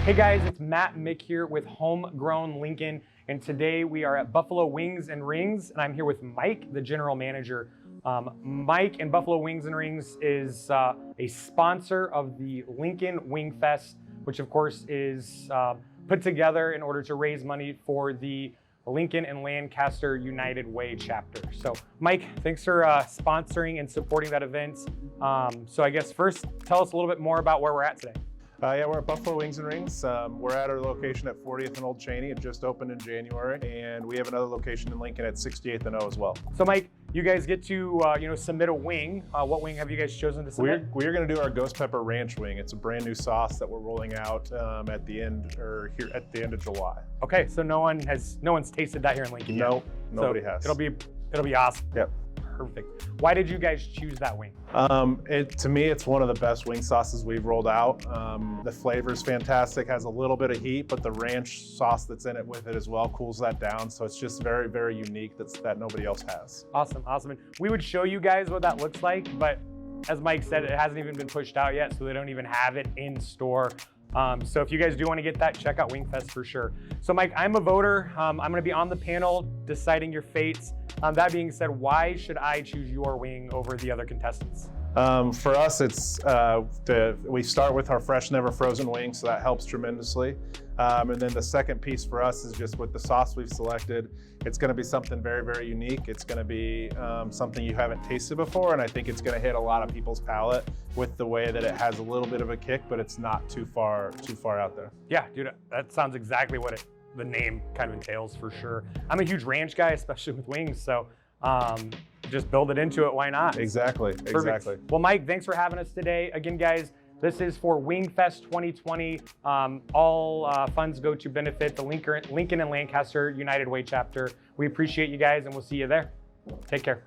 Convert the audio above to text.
Hey guys, it's Matt and Mick here with Homegrown Lincoln, and today we are at Buffalo Wings and Rings, and I'm here with Mike, the general manager. Mike and Buffalo Wings and Rings is a sponsor of the Lincoln Wingfest, which of course is put together in order to raise money for the Lincoln and Lancaster United Way chapter. So Mike, thanks for sponsoring and supporting that event. So I guess first, tell us a little bit more about where we're at today. Yeah, we're at Buffalo Wings and Rings. We're at our location at 40th and Old Cheney. It just opened in January, and we have another location in Lincoln at 68th and O as well. So Mike, you guys get to submit a wing. What wing have you guys chosen to submit? We're going to do our Ghost Pepper Ranch wing. It's a brand new sauce that we're rolling out at the end of July. Okay, so no one's tasted that here in Lincoln yet. No, nobody has. It'll be awesome. Yep. Perfect. Why did you guys choose that wing? To me, it's one of the best wing sauces we've rolled out. The flavor is fantastic, has a little bit of heat, but the ranch sauce that's in it with it as well cools that down. So it's just very, very unique that nobody else has. Awesome. And we would show you guys what that looks like, but as Mike said, it hasn't even been pushed out yet, so they don't even have it in store. So if you guys do want to get that, check out Wingfest for sure. So Mike, I'm a voter. I'm going to be on the panel deciding your fates. That being said, why should I choose your wing over the other contestants? For us, it's we start with our fresh, never frozen wing, so that helps tremendously. And then the second piece for us is just with the sauce we've selected. It's going to be something very, very unique. It's going to be something you haven't tasted before, and I think it's going to hit a lot of people's palate with the way that it has a little bit of a kick, but it's not too far out there. Yeah, dude, that sounds exactly what the name kind of entails for sure. I'm a huge ranch guy, especially with wings, so just build it into it. Why not? Exactly. Perfect. Exactly. Well, Mike, thanks for having us today. Again, guys, this is for Wingfest 2020. All funds go to benefit the Lincoln and Lancaster United Way chapter. We appreciate you guys, and we'll see you there. Take care.